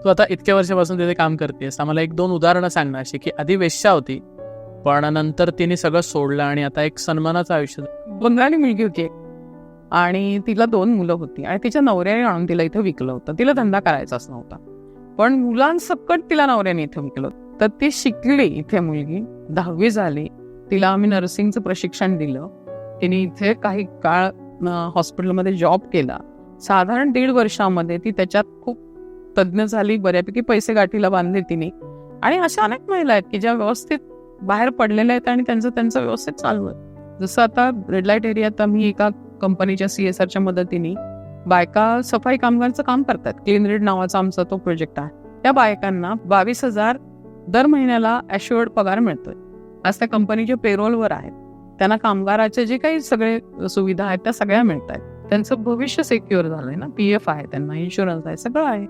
तू आता इतक्या वर्षापासून तिथे काम करतेस, आम्हाला 1-2 उदाहरणं सांग ना अशी, की आधी वेश्या होती पण नंतर तिने सगळं सोडलं आणि आता एक सन्मानाचं आयुष्य. बंगाली मुलगी होती आणि तिला 2 मुलं होती आणि तिच्या नवऱ्याने आणून तिला इथं विकलं होतं. तिला धंदा करायचाच नव्हता, पण मुलांसकट तिला नवऱ्याने इथं विकलं. तर ती शिकली इथे, मुलगी 10वी झाली. तिला आम्ही नर्सिंगचं प्रशिक्षण दिलं. तिने इथे काही काळ हॉस्पिटलमध्ये जॉब केला. साधारण 1.5 वर्षामध्ये ती त्याच्यात खूप तज्ज्ञ झाली, बऱ्यापैकी पैसे गाठीला बांधले तिने. आणि अशा अनेक महिला आहेत की ज्या व्यवस्थित बाहेर पडलेल्या आहेत आणि त्यांचं व्यवस्थित चालू आहे. जसं आता रेड लाईट एरियात आम्ही एका कंपनीच्या CSRच्या मदतीने बायका सफाई कामगारचं काम करतात. क्लीन रेड नावाचा आमचा तो प्रोजेक्ट आहे. त्या बायकांना 22,000 दर महिन्याला ॲश्युअर्ड पगार मिळतोय. आज त्या कंपनीच्या पेरोलवर आहेत. त्यांना कामगाराचे जे काही सगळे सुविधा आहेत त्या सगळ्या मिळत आहेत. त्यांचं भविष्य सिक्युअर झालंय ना, PF आहे, त्यांना इन्शुरन्स आहे, सगळं आहे.